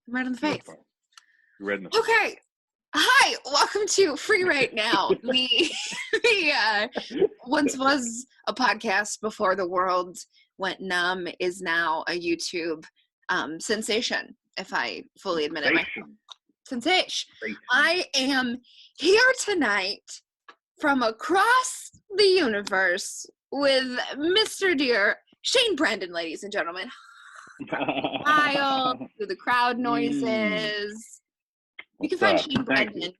Right in the face. Red in the face. Okay. Hi, welcome to Free Right Now. The once was a podcast before the world went numb is now a YouTube sensation, if I fully admit it myself. Sensation. I am here tonight from across the universe with Mr. Dear Shain Brenden, ladies and gentlemen. Smile through the crowd noises. You can find Shain Brenden.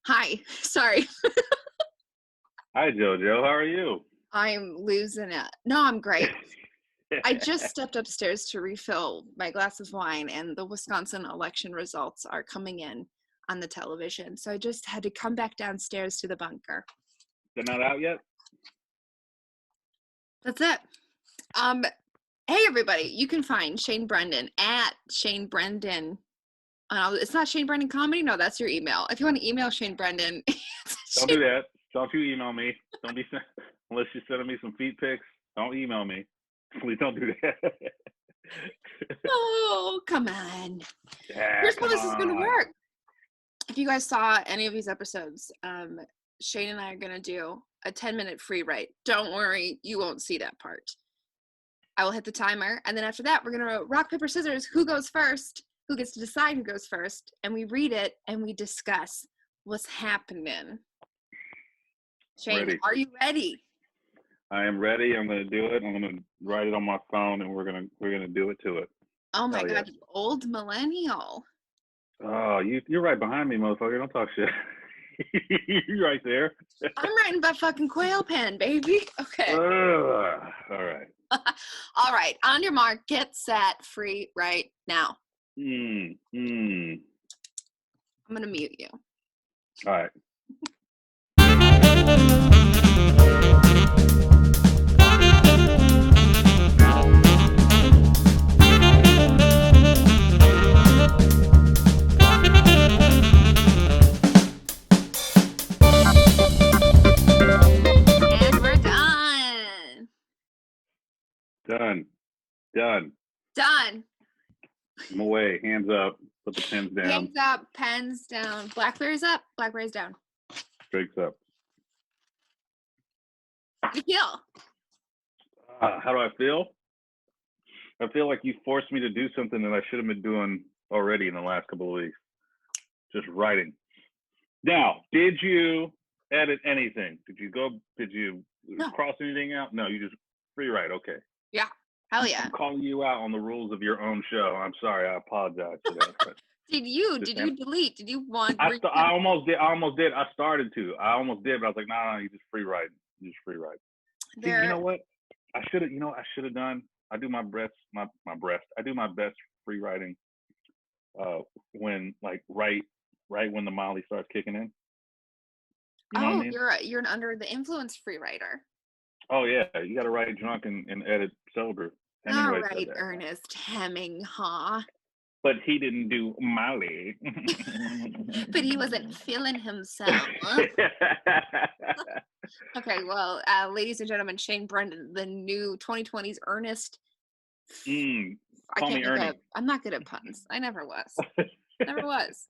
Hi. Sorry. Hi, JoJo. How are you? I'm losing it. No, I'm great. I just stepped upstairs to refill my glass of wine, and the Wisconsin election results are coming in on the television. So I just had to come back downstairs to the bunker. They're not out yet? That's it. Hey, everybody. You can find Shain Brenden at Shain Brenden. It's not Shain Brenden Comedy. No, that's your email. If you want to email Shain Brenden. Don't do that. Don't you email me. Don't be unless you're sending me some feet pics. Don't email me. Please don't do that. Oh, come on. Yeah, Here's how this is going to work. If you guys saw any of these episodes, Shain and I are going to do a 10-minute free write. Don't worry, you won't see that part. I will hit the timer, and then after that, we're going to rock, paper, scissors. Who goes first? Who gets to decide who goes first? And we read it, and we discuss what's happening. Shain, ready. Are you ready? I am ready. I'm going to do it. I'm going to write it on my phone, and we're going to do it to it. Oh my God, you old millennial. Oh, you're right behind me, motherfucker. Don't talk shit. You're right there. I'm writing by fucking Quail Pen, baby. Okay. All right. All right. On your mark, get set, free right now. I'm going to mute you. All right. And we're done. Done. I'm away. Hands up. Put the pens down. Hands up. Pens down. Blackberries up. Blackberries down. Drinks up. How do you feel? How do I feel? I feel like you forced me to do something that I should have been doing already in the last couple of weeks. Just writing. Now, did you edit anything? Did you cross anything out? No, you just free write. Okay. Yeah. Hell yeah. I'm calling you out on the rules of your own show. I'm sorry. I apologize for that. Did you delete? Did you want? I almost did. I started to. I almost did, but I was like, no, you just free write. See, you know what? I should have done. I do my best. I do my best free writing. When right when the Molly starts kicking in. You know what I mean? You're an under the influence free writer. Oh yeah, you got to write drunk and edit sober. All right, Ernest Heming, huh? But he didn't do Molly. But he wasn't feeling himself. Okay, well, ladies and gentlemen, Shain Brenden, the new 2020's Ernest. Call me Ernie. I'm not good at puns. I never was. Never was.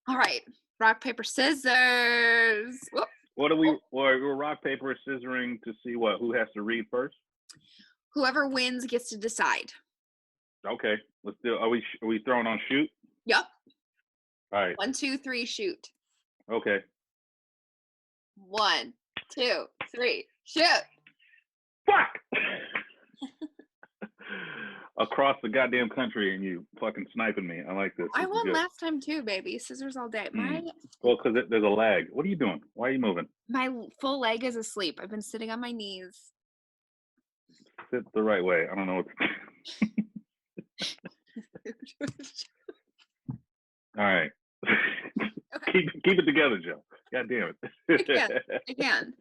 All right, rock, paper, scissors. Whoop. We're rock, paper, scissoring to see who has to read first? Whoever wins gets to decide. Okay, let's do. Are we throwing on shoot? Yep. All right. 1, 2, 3, shoot. Okay. 1, 2, 3, shoot. Fuck. Across the goddamn country, and you fucking sniping me. I like this. I won last time too, baby. Scissors all day. Well, because there's a lag. What are you doing? Why are you moving? My full leg is asleep. I've been sitting on my knees. Sit the right way. I don't know what. All right. Okay. Keep it together, Joe. God damn it. I can.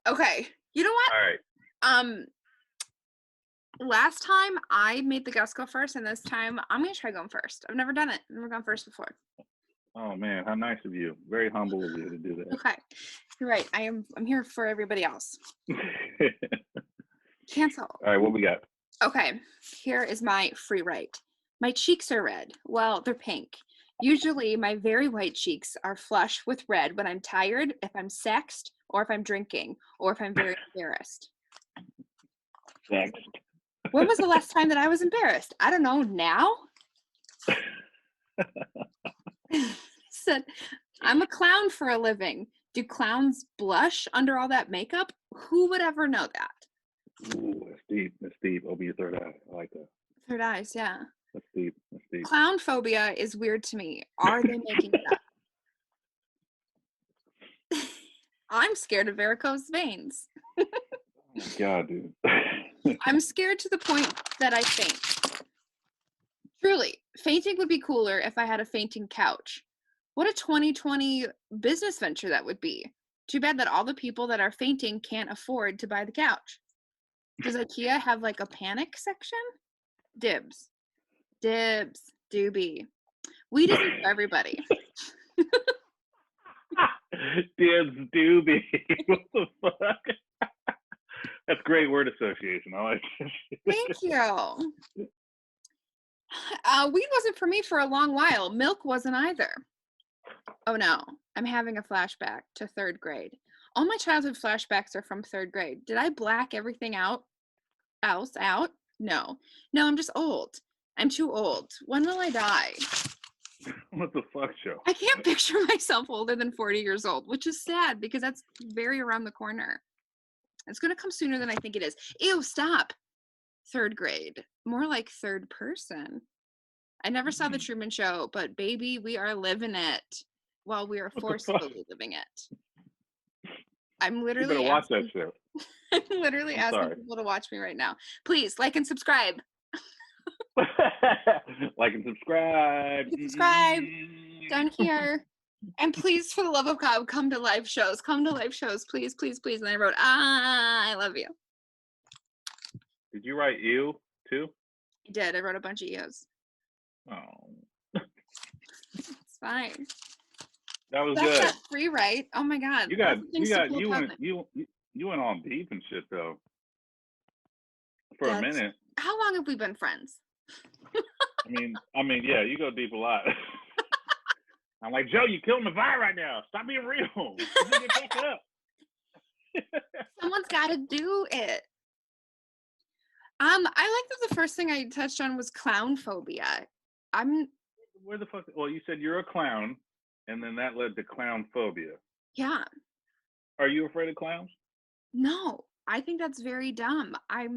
Okay. You know what? All right. Last time I made the guest go first, and this time I'm gonna try going first. I've never done it. I've never gone first before. Oh man, how nice of you. Very humble of you to do that. Okay. You're right. I'm here for everybody else. Cancel. All right, what we got? Okay. Here is my free write. My cheeks are red. Well, they're pink. Usually, my very white cheeks are flush with red when I'm tired, if I'm sexed, or if I'm drinking, or if I'm very embarrassed. Next. When was the last time that I was embarrassed? I don't know. Now? Said, I'm a clown for a living. Do clowns blush under all that makeup? Who would ever know that? Ooh, that's deep. That's deep. Open your third eye. I like that. Third eyes, yeah. That's deep. That's deep. Clown phobia is weird to me. Are they making it up? I'm scared of varicose veins. Oh my God, dude. I'm scared to the point that I faint. Truly, fainting would be cooler if I had a fainting couch. What a 2020 business venture that would be. Too bad that all the people that are fainting can't afford to buy the couch. Does Ikea have like a panic section? Dibs. Dibs. Doobie. Weed isn't for everybody. Dibs doobie. What the fuck? That's great word association. I like it. Thank you. Weed wasn't for me for a long while. Milk wasn't either. Oh no, I'm having a flashback to 3rd grade. All my childhood flashbacks are from 3rd grade. Did I black everything out? No. No, I'm just old. I'm too old. When will I die? What the fuck, Joe? I can't picture myself older than 40 years old, which is sad because that's very around the corner. It's going to come sooner than I think it is. Ew, stop. 3rd grade. More like 3rd person. I never saw The Truman Show, but baby, we are living it while we are forcefully living it. I'm literally You better watch that show. I'm literally asking people to watch me right now. Please like and subscribe. Like and subscribe. Subscribe down here. And please, for the love of God, come to live shows. Come to live shows, please, please, please. And I wrote, I love you. Did you write ew too? I did. I wrote a bunch of ews. Oh. It's fine. That was That's good. not free, right? Oh my God. You went on deep and shit though. For a minute. How long have we been friends? I mean, yeah, you go deep a lot. I'm like, Joe, you killing the vibe right now. Stop being real. Get back up. Someone's got to do it. I like that the first thing I touched on was clown phobia. Where the fuck? Well, you said you're a clown, and then that led to clown phobia. Yeah. Are you afraid of clowns? No, I think that's very dumb. Are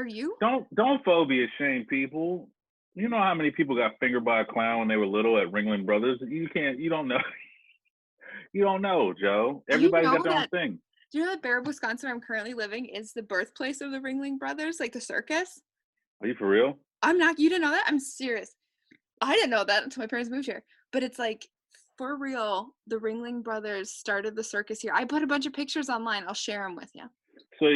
you? Don't phobia shame people. You know how many people got fingered by a clown when they were little at Ringling Brothers? You don't know. You don't know, Joe. Everybody's got their own thing. Do you know that Barab, Wisconsin, where I'm currently living, is the birthplace of the Ringling Brothers, like the circus? Are you for real? I'm not. You didn't know that? I'm serious. I didn't know that until my parents moved here. But it's like, for real, the Ringling Brothers started the circus here. I put a bunch of pictures online. I'll share them with you. So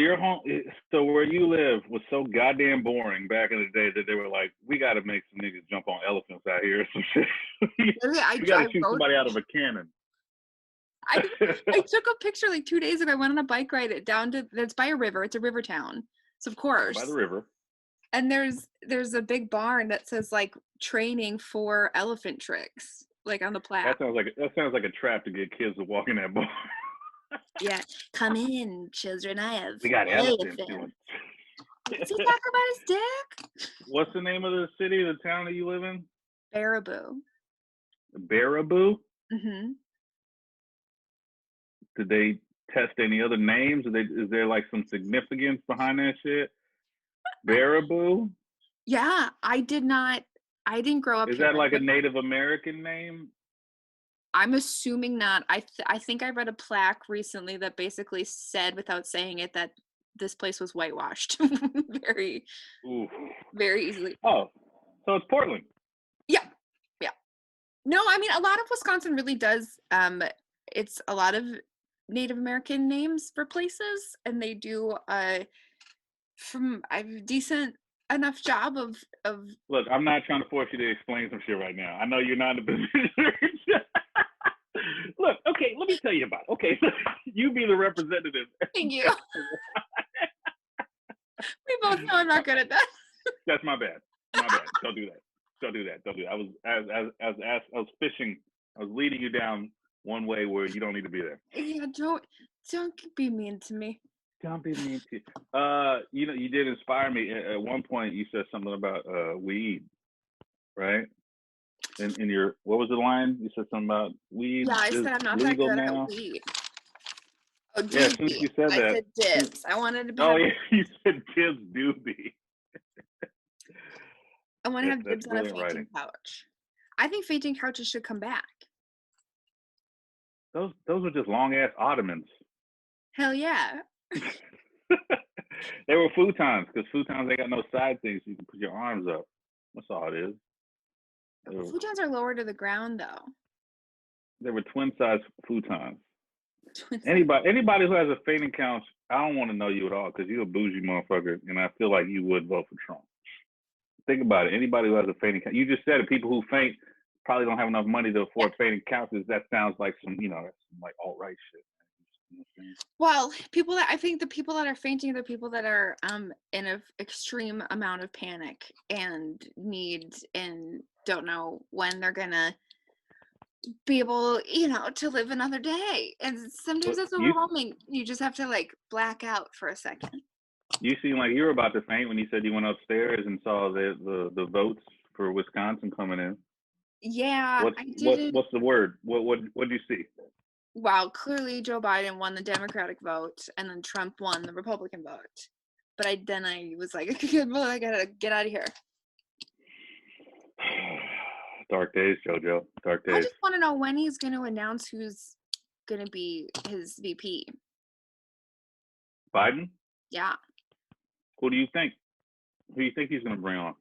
where you live was so goddamn boring back in the day that they were like, we got to make some niggas jump on elephants out here or some shit. We got to shoot somebody out of a cannon. I took a picture like 2 days ago. I went on a bike ride it's by a river. It's a river town. So of course. By the river. And there's a big barn that says like training for elephant tricks, like on the plaque. That sounds like a trap to get kids to walk in that barn. Yeah, come in, children. We got elephants. Is he talking about his dick? What's the name of the city, the town that you live in? Baraboo. Baraboo? Mm-hmm. Did they test any other names? Is there like some significance behind that shit? Baraboo? Yeah, I didn't grow up here. Is that like a Native American name? I'm assuming not. I think I read a plaque recently that basically said, without saying it, that this place was whitewashed very easily. Oh, so it's Portland. Yeah. No, I mean, a lot of Wisconsin really does. It's a lot of Native American names for places, and they do a decent enough job of. Look, I'm not trying to force you to explain some shit right now. I know you're not in the position. Look, okay, let me tell you about it. Okay, so you be the representative. Thank you. We both know I'm not good at that. That's my bad. Don't do that. Don't do that. Don't do that. I was as I was fishing. I was leading you down one way where you don't need to be there. Yeah, don't be mean to me. Don't be mean to you. You did inspire me. At one point, you said something about weed, right? In your, what was the line? You said something about weed Yeah, I is said I'm not that legal good at now. weed. Oh, Yeah, as soon as doobie. you said I that. said dibs. I wanted to Oh have yeah, you said Tibbs doobie. I want to have That's dibs on a brilliant writing. fainting couch. I think fainting couches should come back. Those were just long ass ottomans. Hell yeah. They were futons because futons, they got no side things so you can put your arms up. That's all it is. Futons are lower to the ground though. They were twin size futons. Twin size. Anybody who has a fainting couch, I don't want to know you at all because you're a bougie motherfucker, and I feel like you would vote for Trump. Think about it. Anybody who has a fainting couch, you just said it. People who faint probably don't have enough money to afford fainting couches. That sounds like some, that's some like alt-right shit. Well, I think the people that are fainting are the people that are in an extreme amount of panic and need and don't know when they're gonna be able, to live another day. And sometimes that's overwhelming. You just have to like black out for a second. You seem like you were about to faint when you said you went upstairs and saw the votes for Wisconsin coming in. Yeah, I did. What's the word? What did you see? Wow, clearly Joe Biden won the Democratic vote and then Trump won the Republican vote. But I was like, I gotta get out of here. Dark days, JoJo. Dark days. I just want to know when he's going to announce who's going to be his VP. Biden? Yeah. Who do you think? Who do you think he's going to bring on?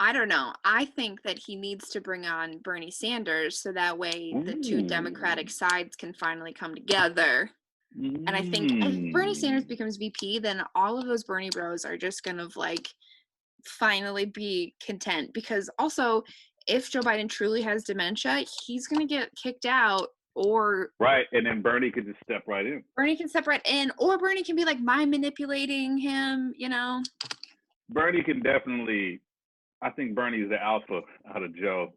I don't know. I think that he needs to bring on Bernie Sanders so that way the two Democratic sides can finally come together. And I think if Bernie Sanders becomes VP, then all of those Bernie bros are just going to like finally be content. Because also, if Joe Biden truly has dementia, he's going to get kicked out or... Right, and then Bernie could just step right in. Bernie can step right in, or Bernie can be like mind manipulating him, Bernie can definitely... I think Bernie's the alpha out of Joe.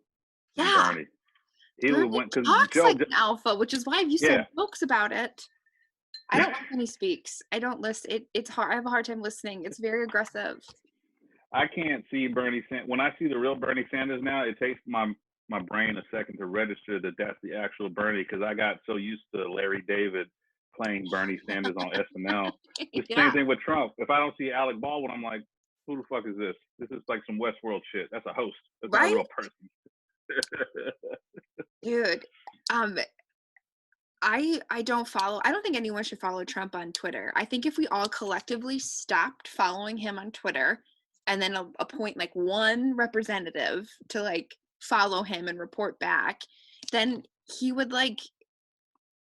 Yeah. Bernie. He Bernie would win because talks Joe like an alpha, which is why you said jokes about it. I don't like when he speaks. I don't listen. It's hard. I have a hard time listening. It's very aggressive. I can't see Bernie Sanders. When I see the real Bernie Sanders now, it takes my brain a second to register that that's the actual Bernie because I got so used to Larry David playing Bernie Sanders on SNL. It's the same thing with Trump. If I don't see Alec Baldwin, I'm like, who the fuck is this? This is like some Westworld shit. That's a host. That's not a real person. Dude, I don't think anyone should follow Trump on Twitter. I think if we all collectively stopped following him on Twitter and then appoint like one representative to like follow him and report back, then he would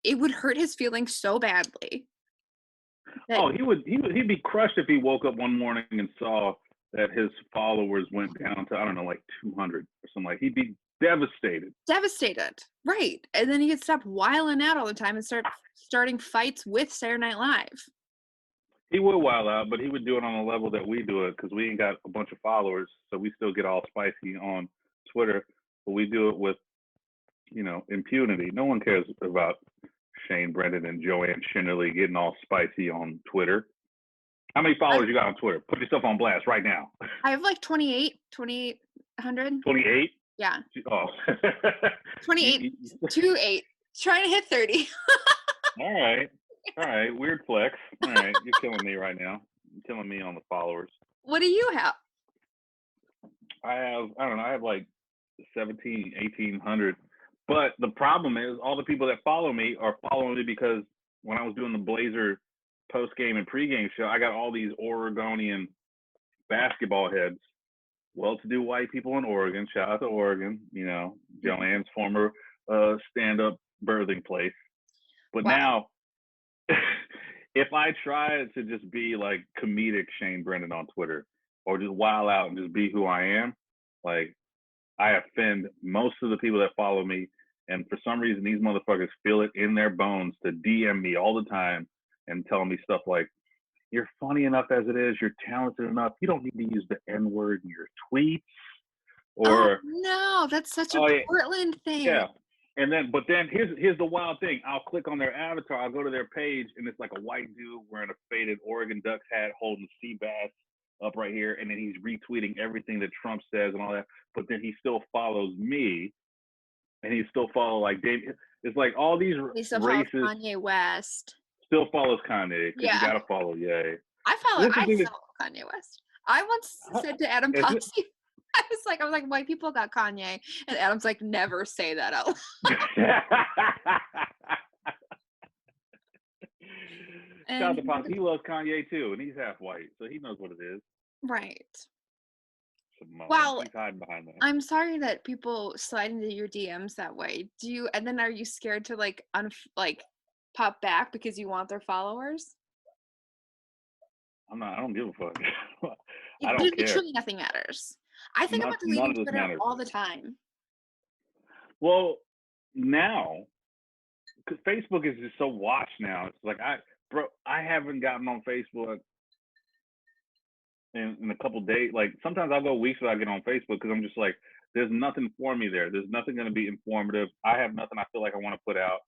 it would hurt his feelings so badly. He'd be crushed if he woke up one morning and saw that his followers went down to, I don't know, like 200 or something. Like, he'd be devastated. Right. And then he could stop wiling out all the time and starting fights with Saturday Night Live. He would wild out, but he would do it on a level that we do it because we ain't got a bunch of followers, so we still get all spicy on Twitter, but we do it with, impunity. No one cares about Shain Brenden and JoAnn Shinnerly getting all spicy on Twitter. How many followers you got on Twitter? Put yourself on blast right now. I have like 2,800. 28? Yeah. Oh. 28, 28. Trying to hit 30. All right. Weird flex. All right. You're killing me right now. You're killing me on the followers. What do you have? I have like 17, 1,800. But the problem is all the people that follow me are following me because when I was doing the Blazer post-game and pre-game show, I got all these Oregonian basketball heads, well-to-do white people in Oregon. Shout out to Oregon, JoAnn's former stand-up birthing place. But now, if I try to just be like comedic Shain Brenden on Twitter or just wild out and just be who I am, like I offend most of the people that follow me. And for some reason, these motherfuckers feel it in their bones to DM me all the time and tell me stuff like, you're funny enough as it is, you're talented enough, you don't need to use the N-word in your tweets, Oh Or no, that's such a oh yeah, Portland thing. yeah. And then, but then here's the wild thing. I'll click on their avatar. I'll go to their page, and it's like a white dude wearing a faded Oregon Ducks hat, holding a sea bass up right here, and then he's retweeting everything that Trump says and all that. But then he still follows me, and he still follow like Dave. It's like all these He still follows races Kanye West. still follows Kanye because you Yeah. gotta follow Ye. I This is the follow Kanye West. I once said to Adam is it, Posse, I was like, white people got Kanye, and Adam's like, never say that out loud. Shout out And to Pop. He loves Kanye too, and he's half white, so he knows what it is. right. Simone. Well, He's hiding behind that. I'm sorry that people slide into your DMs that way. And then are you scared to like pop back because you want their followers? I'm not. I don't give a fuck. I don't care. Literally nothing matters. I think about None deleting of this Twitter matters. all the time. Well, now, because Facebook is just so watched now. It's like I haven't gotten on Facebook in a couple days. Like sometimes I'll go weeks without getting on Facebook because I'm just like, there's nothing for me there. There's nothing going to be informative. I have nothing I feel like I want to put out.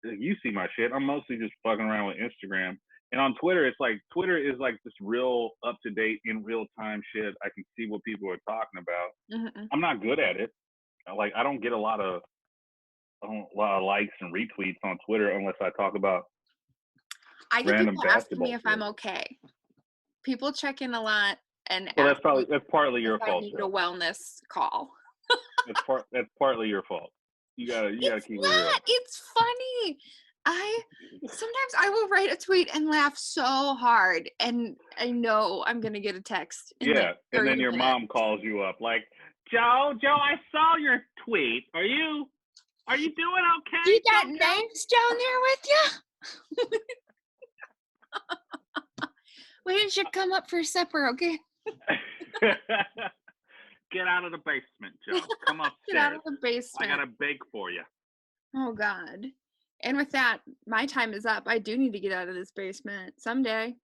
You see my shit. I'm mostly just fucking around with Instagram. And on Twitter, it's like Twitter is like this real up to date in real time shit. I can see what people are talking about. Mm-hmm. I'm not good at it. Like I don't get a lot of likes and retweets on Twitter unless I talk about I get random people asking me basketball if shit. I'm okay. People check in a lot and Well, ask that's partly your if I fault, need a Joe. wellness call. That's partly your fault. You gotta keep it real. It's funny. Sometimes I will write a tweet and laugh so hard, and I know I'm gonna get a text in like 30 and then your minutes. mom calls you up like, Joe, I saw your tweet. Are you doing okay? You got names down there with you? Why didn't you come up for supper, okay? Get out of the basement, Joe. Come upstairs. Get out of the basement. I got a bake for you. Oh, God. And with that, my time is up. I do need to get out of this basement someday.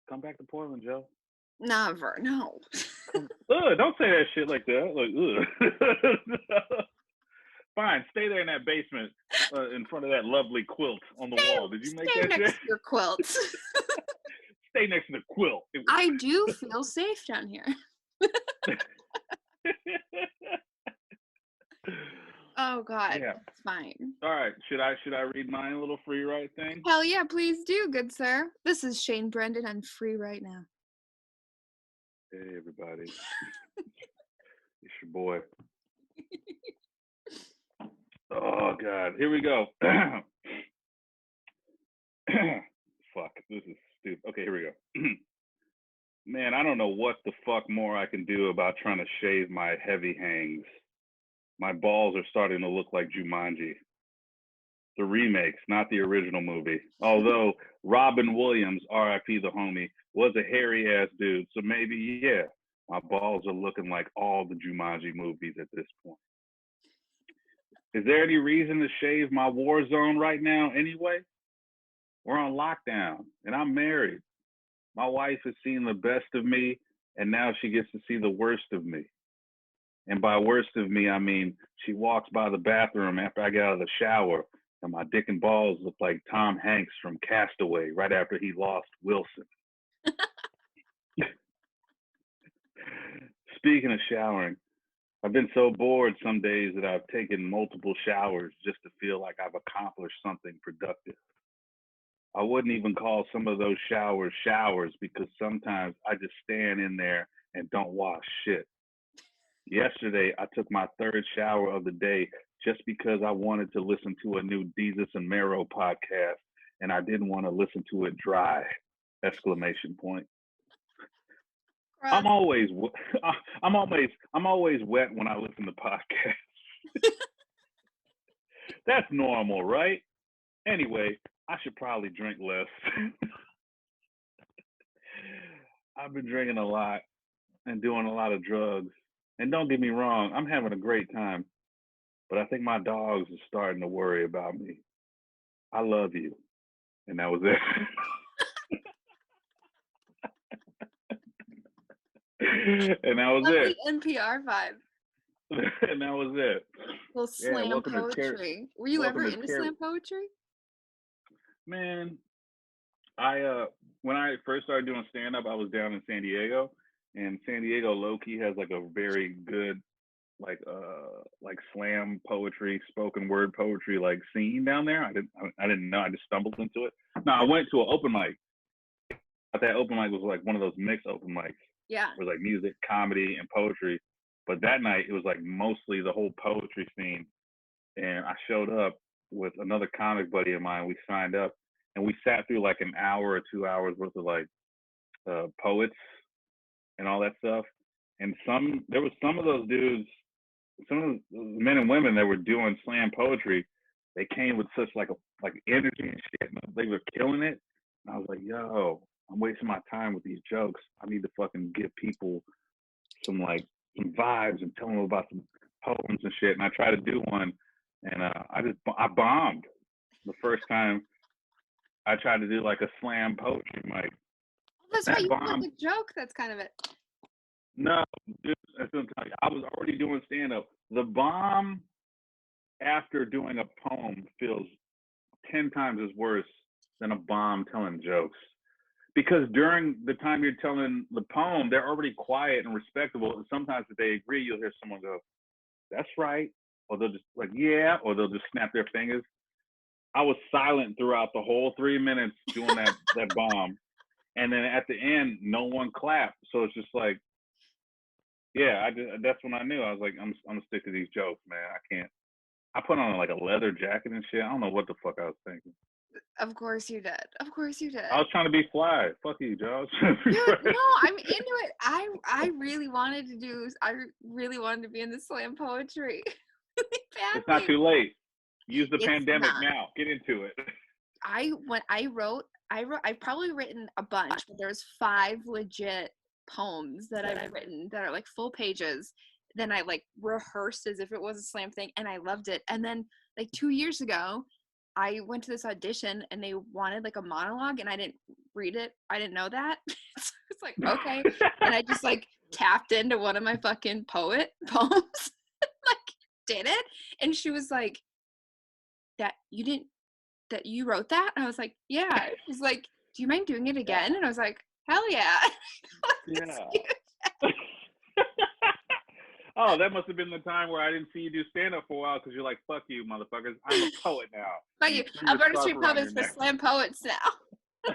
Come back to Portland, Joe. Never. No. Don't say that shit like that. Like, fine, stay there in that basement in front of that lovely quilt on the wall. Did you make that next shit? to your quilts. Stay next to the quilt. I do feel safe down here. Oh God, yeah. It's fine. All right, should I read my little free write thing? Hell yeah, please do, good sir. This is Shain Brenden. I'm free right now. Hey everybody, it's your boy. Oh God, here we go. Fuck, this is stupid. Okay, here we go. Man, I don't know what the fuck more I can do about trying to shave my heavy hangs. My balls are starting to look like Jumanji. The remakes, not the original movie. Although Robin Williams, R.I.P. the homie, was a hairy ass dude. So maybe, yeah, my balls are looking like all the Jumanji movies at this point. Is there any reason to shave my war zone right now anyway? We're on lockdown and I'm married. My wife has seen the best of me and now she gets to see the worst of me. And by worst of me, I mean she walks by the bathroom after I get out of the shower and my dick and balls look like Tom Hanks from Castaway right after he lost Wilson. Speaking of showering, I've been so bored some days that I've taken multiple showers just to feel like I've accomplished something productive. I wouldn't even call some of those showers because sometimes I just stand in there and don't wash shit. Yesterday, I took my third shower of the day just because I wanted to listen to a new Desus and Mero podcast and I didn't want to listen to it dry! Exclamation point. I'm always wet when I listen to podcasts. That's normal, right? Anyway, I should probably drink less. I've been drinking a lot and doing a lot of drugs. And don't get me wrong, I'm having a great time. But I think my dogs are starting to worry about me. I love you. And that was it. And that was Lovely it. NPR vibe. And that was it. Little Yeah, slam poetry. Were you ever into slam poetry? Man, I when I first started doing stand up, I was down in San Diego, and San Diego low key has like a very good like slam poetry, spoken word poetry like scene down there. I didn't know. I just stumbled into it. No, I went to an open mic. But that open mic was like one of those mixed open mics. Yeah. It was like music, comedy, and poetry. But that night it was like mostly the whole poetry scene. And I showed up with another comic buddy of mine. We signed up and we sat through like an hour or 2 hours worth of like poets and all that stuff. And there was some of those dudes, some of the men and women that were doing slam poetry, they came with such like energy and shit. They were killing it. And I was like, yo, I'm wasting my time with these jokes. I need to fucking give people some vibes and tell them about some poems and shit. And I tried to do one, and I bombed the first time I tried to do like a slam poetry mic. That's right. You have like a joke. That's kind of it. No, dude, I was already doing stand up. The bomb after doing a poem feels 10 times as worse than a bomb telling jokes. Because during the time you're telling the poem, they're already quiet and respectable. And sometimes if they agree, you'll hear someone go, that's right. Or they'll just like, yeah, or they'll just snap their fingers. I was silent throughout the whole 3 minutes doing that bomb. And then at the end, no one clapped. So it's just like, yeah, that's when I knew. I was like, I'm gonna stick to these jokes, man. I can't. I put on like a leather jacket and shit. I don't know what the fuck I was thinking. Of course you did. Of course you did. I was trying to be fly. Fuck you, Josh. Dude, no, I'm into it. I really wanted to be in the slam poetry. Really badly. It's not too late. Use the pandemic now. Get into it. I've probably written a bunch, but there's 5 legit poems that I've written that are like full pages. Then I like rehearsed as if it was a slam thing, and I loved it. And then like 2 years ago, I went to this audition and they wanted like a monologue, and I didn't read it. I didn't know that. So it's like, okay. And I just like tapped into one of my fucking poems, like did it. And she was like, that you wrote that? And I was like, yeah. She's like, do you mind doing it again? And I was like, hell yeah. Yeah. Oh, that must have been the time where I didn't see you do stand-up for a while because you're like, fuck you, motherfuckers. I'm a poet now. Fuck you. I'm Artist Street Poets for slam poets now.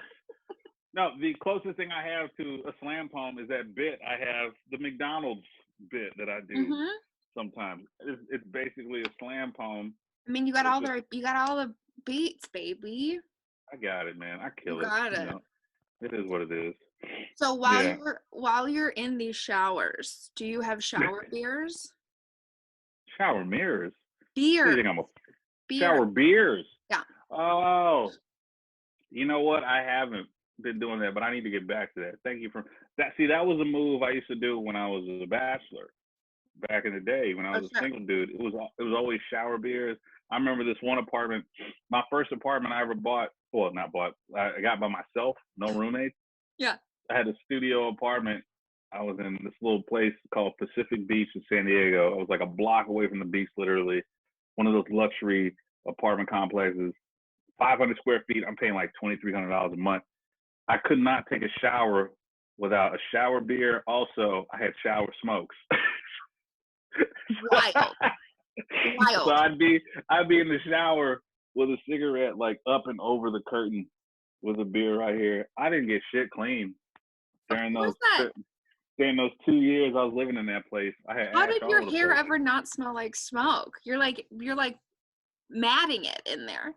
No, the closest thing I have to a slam poem is that bit I have, the McDonald's bit that I do sometimes. It's basically a slam poem. I mean, you got all the beats, baby. I got it, man. I kill it. You got it. Know? It is what it is. So while you're in these showers, do you have shower beers? Shower mirrors? Beer. You think I'm beer. Shower beers? Yeah. Oh, you know what? I haven't been doing that, but I need to get back to that. Thank you for that. See, that was a move I used to do when I was a bachelor back in the day when I was a single dude. It was always shower beers. I remember this one apartment, my first apartment I ever bought. Well, not bought. I got by myself, no roommates. Yeah. I had a studio apartment. I was in this little place called Pacific Beach in San Diego. I was like a block away from the beach, literally. One of those luxury apartment complexes. 500 square feet. I'm paying like $2,300 a month. I could not take a shower without a shower beer. Also, I had shower smokes. Wild. So I'd be in the shower with a cigarette like up and over the curtain with a beer right here. I didn't get shit clean during those 2 years I was living in that place. How did your hair ever not smell like smoke? You're like matting it in there.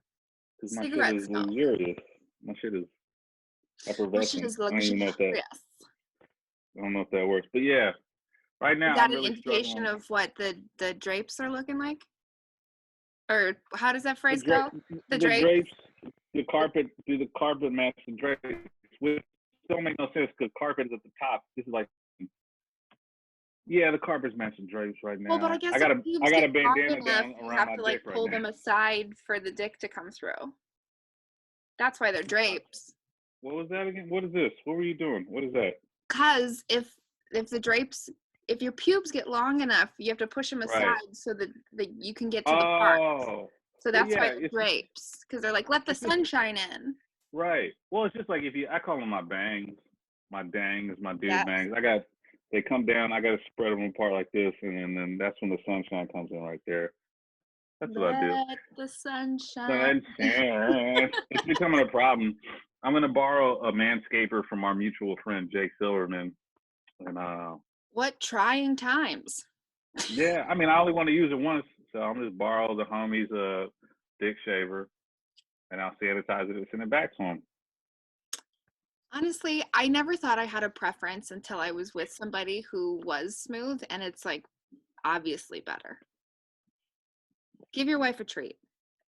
Because my shit is luxurious. My shit is effervescent. I don't know if that works, but yeah. Right now, is that an indication of what the drapes are looking like? Or how does that phrase go? The drapes, the carpet match the drapes, which don't make no sense because carpet is at the top. This is like, yeah, the carpet's matching drapes right now. Well, but I guess I got a bandana down around my dick right now. You have to like pull them aside for the dick to come through. That's why they're drapes. What was that again? What is this? What were you doing? What is that? Because if if your pubes get long enough, you have to push them aside Right. so that you can get to the parts. Oh. So Well, that's why yeah. the drapes, because they're like, let the It's just sunshine in. right. Well, it's just like I call them my bangs, my dangs, my dude Yes. bangs. They come down. I got to spread them apart like this, and then that's when the sunshine comes in right there. That's what I do. Let the sunshine. Sunshine. It's becoming a problem. I'm gonna borrow a manscaper from our mutual friend Jake Silverman, and What trying times. yeah, I mean, I only want to use it once, so I'm gonna just borrow the homie's dick shaver, and I'll sanitize it and send it back to him. Honestly, I never thought I had a preference until I was with somebody who was smooth, and it's like obviously better. Give your wife a treat.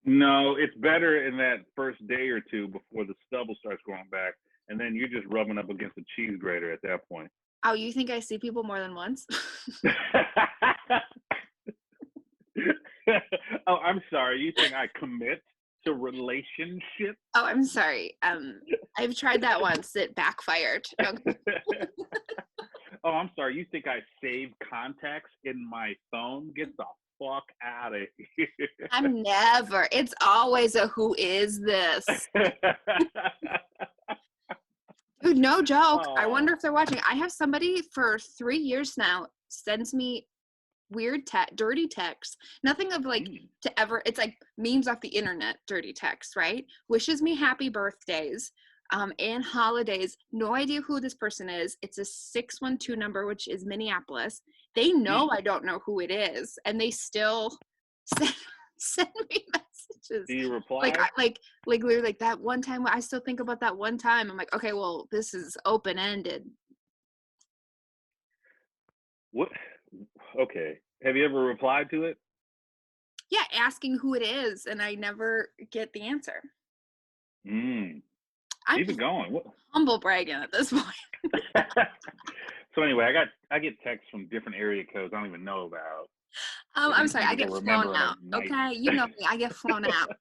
No, it's better in that first day or two before the stubble starts growing back, and then you're just rubbing up against a cheese grater at that point. Oh, you think I see people more than once? Oh, I'm sorry. You think I commit to relationship? Oh, I'm sorry. I've tried that once. It backfired. No. Oh, I'm sorry. You think I save contacts in my phone? Get the fuck out of here. I'm never. It's always a who is this? Dude, no joke. I wonder if they're watching. I have somebody for 3 years now sends me weird dirty texts. Nothing of like to ever. It's like memes off the internet, dirty texts, right? Wishes me happy birthdays, and holidays. No idea who this person is. It's a 612 number, which is Minneapolis. They know I don't know who it is, and they still send me messages. Do you reply? Like literally like that one time. I still think about that one time. I'm like, okay, well, this is open ended. What? Okay. Have you ever replied to it? Yeah, asking who it is, and I never get the answer. I'm Keep it going. What? Humble bragging at this point. So anyway, I get texts from different area codes I don't even know about. I'm sorry, I get flown out. Okay, you know me, I get flown out.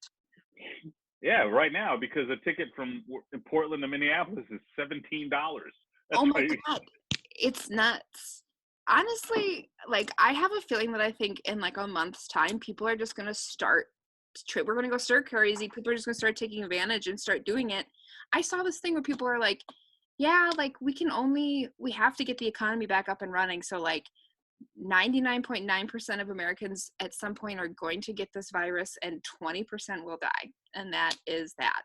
Yeah, right now because a ticket from Portland to Minneapolis is $17. Oh my God, it's nuts. Honestly, like I have a feeling that I think in like a month's time, people are just gonna start. We're gonna go stir crazy. People are just gonna start taking advantage and start doing it. I saw this thing where people are like, yeah, like we have to get the economy back up and running. So like 99.9% of Americans at some point are going to get this virus and 20% will die. And that is that.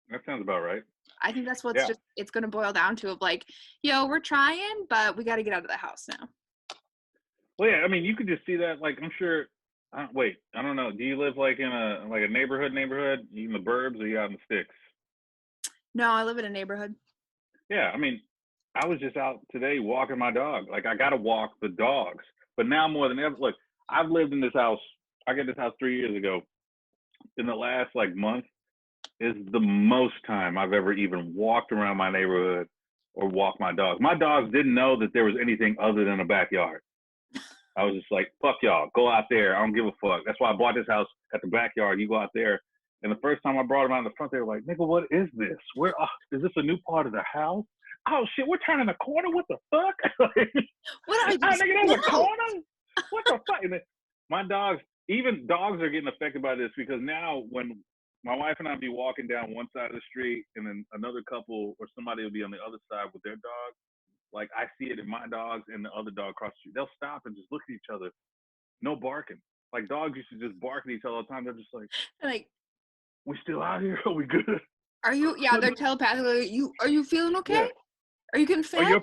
That sounds about right. I think that's what's it's going to boil down to of like, yo, we're trying, but we got to get out of the house now. Well, yeah, I mean, you could just see that, like, I'm sure, wait, I don't know. Do you live like in a neighborhood? You in the burbs or you out in the sticks? No, I live in a neighborhood. Yeah, I mean, I was just out today walking my dog. Like, I got to walk the dogs. But now more than ever, look, I've lived in this house. I got this house 3 years ago. In the last, like, month is the most time I've ever even walked around my neighborhood or walked my dogs. My dogs didn't know that there was anything other than a backyard. I was just like, fuck y'all, go out there. I don't give a fuck. That's why I bought this house at the backyard. You go out there. And the first time I brought them out in the front, they were like, nigga, what is this? Where is this a new part of the house? Oh shit, we're turning a corner. What the fuck? What are you? Nigga, there's a corner? What the fuck? And then, my dogs, even dogs are getting affected by this because now when my wife and I be walking down one side of the street and then another couple or somebody will be on the other side with their dog, like I see it in my dogs and the other dog across the street. They'll stop and just look at each other. No barking. Like dogs used to just bark at each other all the time. They're just like, we still out here? Are we good? Are you? Yeah, they're telepathically. Are you feeling okay? Yeah. Are you getting fed?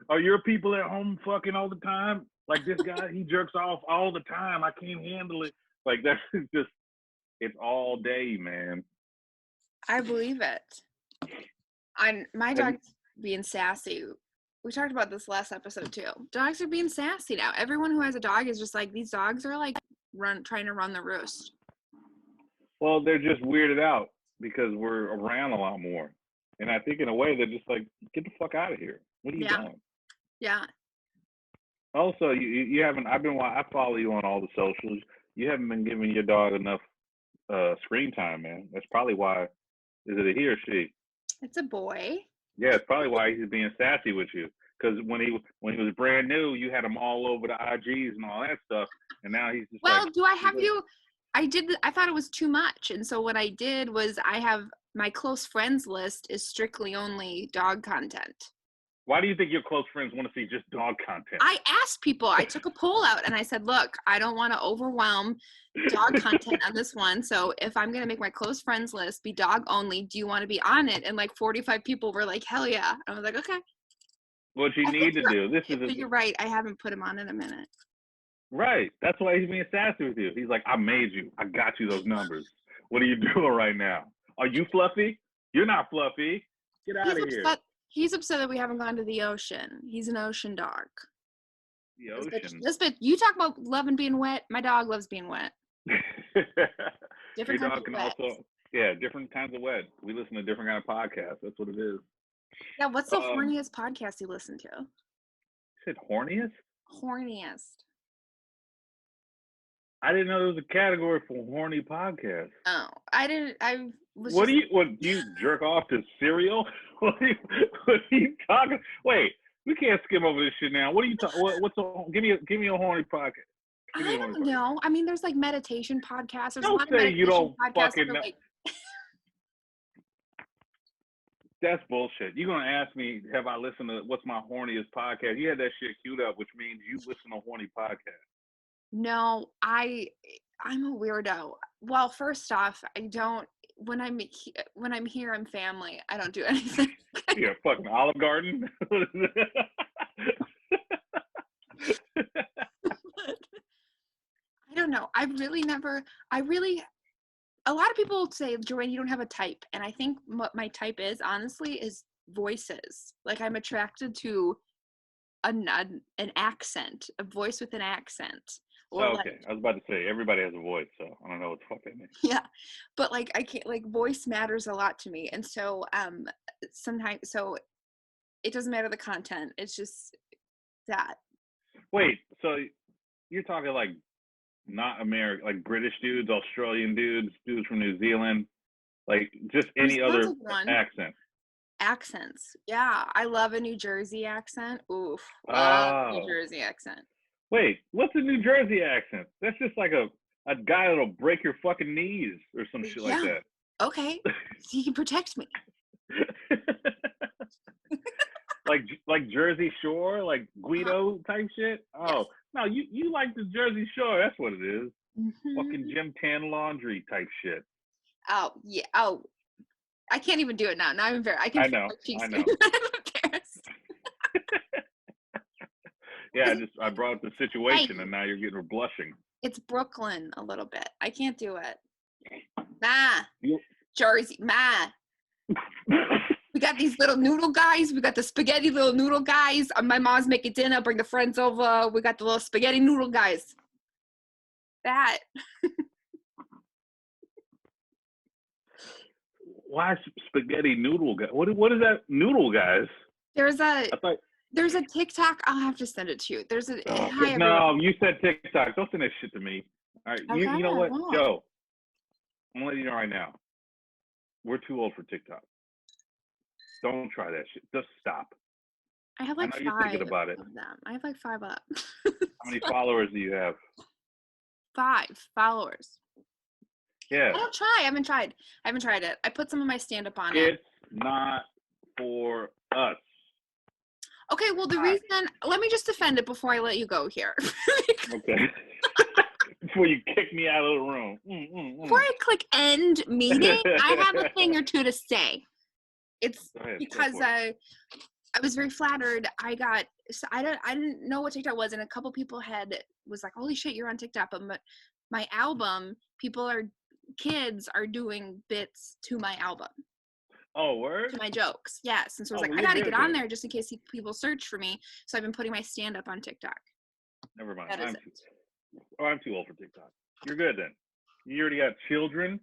Are your people at home fucking all the time? Like this guy, he jerks off all the time. I can't handle it. Like that's just, it's all day, man. I believe it. My dog's being sassy. We talked about this last episode too. Dogs are being sassy now. Everyone who has a dog is just like, these dogs are like trying to run the roost. Well, they're just weirded out because we're around a lot more. And I think in a way they're just like, get the fuck out of here. What are you doing? Yeah. Also, you haven't, I follow you on all the socials. You haven't been giving your dog enough screen time, man. That's probably why. Is it a he or she? It's a boy. Yeah, it's probably why he's being sassy with you. Because when he was brand new, you had him all over the IGs and all that stuff, and now he's just well, like. do I have you? I thought it was too much, and so what I did was I have my close friends list is strictly only dog content. Why do you think your close friends want to see just dog content? I asked people. I took a poll out and I said, look, I don't want to overwhelm dog content on this one. So if I'm going to make my close friends list be dog only, do you want to be on it? And like 45 people were like, hell yeah. I was like, okay. What you need to do. You're right. I haven't put him on in a minute. Right. That's why he's being sassy with you. He's like, I made you. I got you those numbers. What are you doing right now? Are you fluffy? You're not fluffy. Get out of here. He's upset that we haven't gone to the ocean. He's an ocean dog. The ocean. This bitch, you talk about loving being wet. My dog loves being wet. Different Your kinds dog of can wet. also, different kinds of wet. We listen to different kind of podcasts. That's what it is. Yeah, what's the horniest podcast you listen to? You said horniest? Horniest. I didn't know there was a category for horny podcasts. Oh, I didn't. What do you jerk off to cereal? What are you talking? Wait, we can't skim over this shit now. What are you talking? Give me a horny podcast. I don't know. I mean, there's like meditation podcasts. There's don't a lot say of meditation you don't podcasts fucking that are like. That's bullshit. You're gonna ask me, have I listened to what's my horniest podcast? You had that shit queued up, which means you listen to horny podcasts. No, I'm a weirdo. Well, first off, I don't. When I'm here, I'm family. I don't do anything. Yeah, fucking Olive Garden. I don't know. A lot of people say, JoAnn, you don't have a type. And I think what my type is, honestly, is voices. Like I'm attracted to an accent, a voice with an accent. Or okay, I was about to say, everybody has a voice, so I don't know what the fuck that means. Yeah, but like I can't, like voice matters a lot to me. And so sometimes, so it doesn't matter the content. It's just that. Wait, so you're talking like not American, like British dudes, Australian dudes from New Zealand, like just any other accent. Accents. Yeah, I love a New Jersey accent. Oof, love New Jersey accent. Wait, what's a New Jersey accent? That's just like a guy that'll break your fucking knees or some shit like that. Okay, so he can protect me. like Jersey Shore, like Guido type shit. Oh no, you like the Jersey Shore? That's what it is. Mm-hmm. Fucking Jim Tan Laundry type shit. Oh yeah. Oh, I can't even do it now. Now I'm embarrassed. I know. I'm embarrassed. Yeah, I brought up the situation, and now you're getting her blushing. It's Brooklyn a little bit. I can't do it. Jersey, We got these little noodle guys. We got the spaghetti little noodle guys. My mom's making dinner. Bring the friends over. We got the little spaghetti noodle guys. That. Why spaghetti noodle guys? What is that noodle guys? There's a TikTok. I'll have to send it to you. There's a no. You said TikTok. Don't send that shit to me. All right. Okay, you know what, Joe? I'm gonna let you know right now. We're too old for TikTok. Don't try that shit. Just stop. I have like 5 you're thinking about it. of them. I have like 5 up. How many followers do you have? 5 followers. Yeah. I haven't tried it. I put some of my stand-up on it. It's not for us. Okay, well, let me just defend it before I let you go here. Okay. Before you kick me out of the room. Before I click end meeting, I have a thing or two to say. It's because I was very flattered. I didn't know what TikTok was, and a couple people was like, holy shit, you're on TikTok. But my album, kids are doing bits to my album. Oh, word? To my jokes. Yes. And so I was I got to get on there just in case people search for me. So I've been putting my stand-up on TikTok. Never mind. I'm too old for TikTok. You're good then. You already got children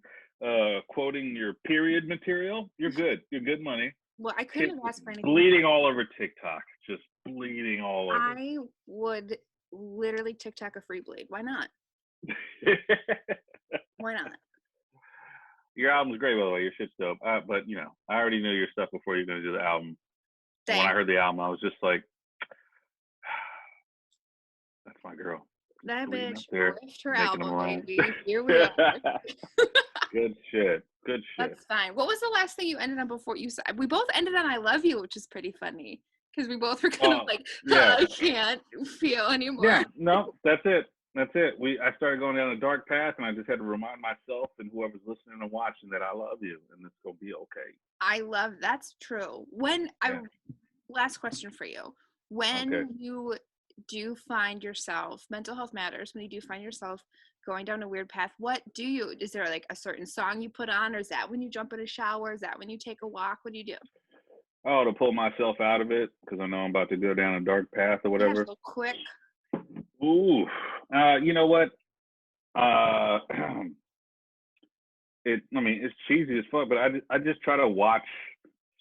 quoting your period material. You're good. You're good money. Well, I couldn't have asked for anything. Bleeding all over TikTok. Just bleeding all over. I would literally TikTok a free bleed. Why not? Why not? Your album's great, by the way. Your shit's dope. But, I already knew your stuff before you were going to do the album. When I heard the album, I was just like, my girl. That Reading bitch up there, ripped her making them album, rhyme. baby. Here we are. Good shit. Good shit. That's fine. What was the last thing you ended on before you said? We both ended on "I love you," which is pretty funny because we both were kind of like, yeah. I can't feel anymore. Yeah, no, that's it. That's it. I started going down a dark path, and I just had to remind myself and whoever's listening and watching that I love you, and it's gonna be okay. I love that's true. Last question for you. When you do find yourself, mental health matters, when you do find yourself going down a weird path, is there like a certain song you put on, or is that when you jump in a shower? Is that when you take a walk? What do you do? Oh, to pull myself out of it because I know I'm about to go down a dark path or whatever. So quick. Ooh, you know what? It's cheesy as fuck, but I just try to watch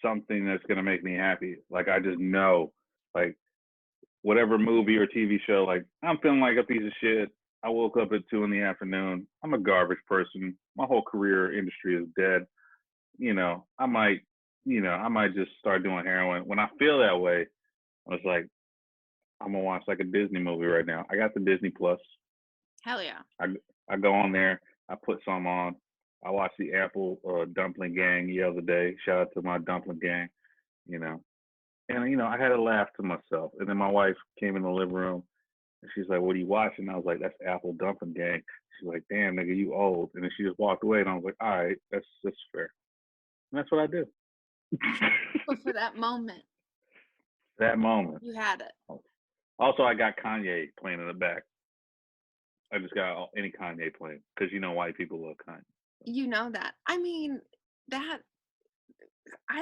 something that's gonna make me happy. Like I just know, like whatever movie or TV show, like I'm feeling like a piece of shit. I woke up at 2 p.m. I'm a garbage person. My whole career industry is dead. I might just start doing heroin. When I feel that way, I was like, I'm gonna watch like a Disney movie right now. I got the Disney Plus. Hell yeah. I go on there. I put some on. I watched the Apple Dumpling Gang the other day. Shout out to my Dumpling Gang. And I had a laugh to myself. And then my wife came in the living room and she's like, "What are you watching?" I was like, "That's Apple Dumpling Gang." She's like, "Damn, nigga, you old." And then she just walked away, and I was like, "All right, that's fair." And that's what I do. But for that moment. That moment. You had it. Also, I got Kanye playing in the back. I just got any Kanye playing because white people love Kanye. You know that. I mean, I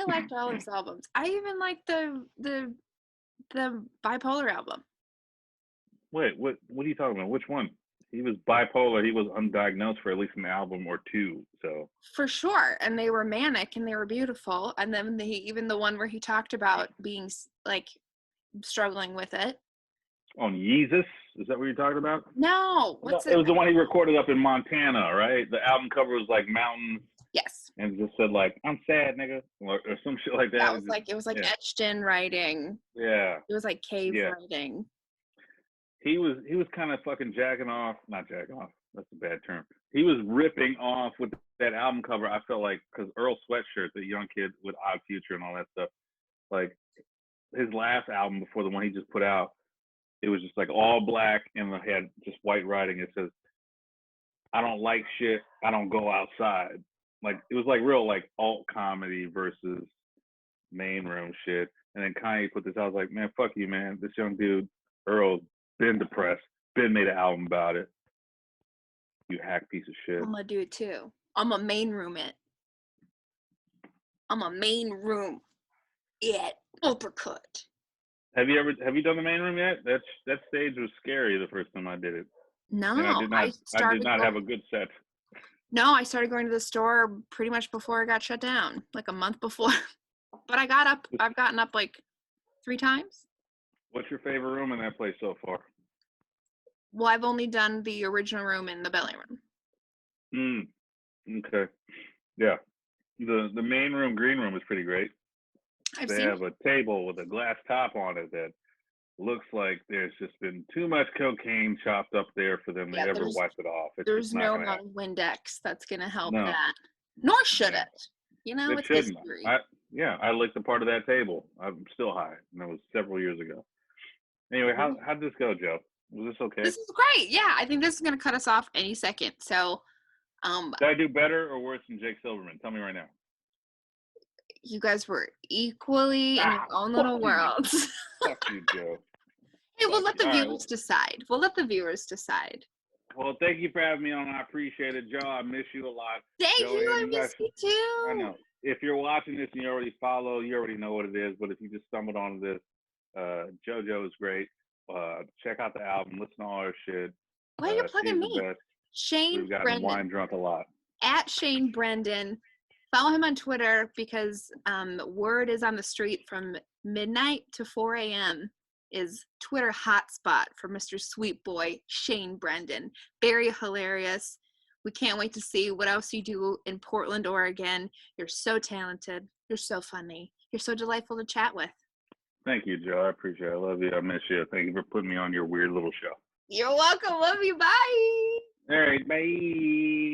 liked all his albums. I even liked the Bipolar album. Wait, what are you talking about? Which one? He was bipolar. He was undiagnosed for at least an album or two. So for sure, and they were manic and they were beautiful. And then even the one where he talked about being like struggling with it. On Yeezus, is that what you're talking about? No, it was the one he recorded up in Montana, right? The album cover was like mountains. Yes. And it just said like, "I'm sad, nigga," or some shit like that. That was it was like etched in writing. Yeah. It was like cave writing. He was kind of fucking not jacking off. That's a bad term. He was ripping off with that album cover. I felt like because Earl Sweatshirt, the young kid with Odd Future and all that stuff, like his last album before the one he just put out, it was just like all black and it had just white writing. It says, "I don't like shit. I don't go outside." Like it was like real like alt comedy versus main room shit. And then Kanye put this out. I was like, "Man, fuck you, man. This young dude, Earl's been depressed, been made an album about it. You hack piece of shit." I'm gonna do it too. I'm a main room it. I'm a main room it. Uppercut. Have you done the main room yet? That stage was scary the first time I did it. No, and I did not have a good set. No, I started going to the store pretty much before it got shut down, like a month before. But I've gotten up like 3 times. What's your favorite room in that place so far? Well, I've only done the original room and the belly room. Okay. Yeah. The main room, green room is pretty great. They have a table with a glass top on it that looks like there's just been too much cocaine chopped up there for them to ever wipe it off. There's no amount of Windex that's going to help that. Nor should it. It's history. I licked a part of that table. I'm still high, and that was several years ago. Anyway, how'd this go, Joe? Was this okay? This is great. Yeah, I think this is going to cut us off any second. So, did I do better or worse than Jake Silverman? Tell me right now. You guys were equally in your own little worlds. Fuck you, Joe. Hey, we'll let the viewers decide. Well, thank you for having me on. I appreciate it, Joe. I miss you a lot. Thank you. I miss you too. I know. If you're watching this and you already follow, you already know what it is. But if you just stumbled onto this, JoJo is great. Check out the album. Listen to all her shit. Why are you plugging me? Shain We've gotten wine drunk a lot. At Shain Brenden. Follow him on Twitter because word is on the street from midnight to 4 a.m. is Twitter hotspot for Mr. Sweet Boy Shain Brenden. Very hilarious. We can't wait to see what else you do in Portland, Oregon. You're so talented. You're so funny. You're so delightful to chat with. Thank you, Joe. I appreciate it. I love you. I miss you. Thank you for putting me on your weird little show. You're welcome. Love you. Bye. All right, bye.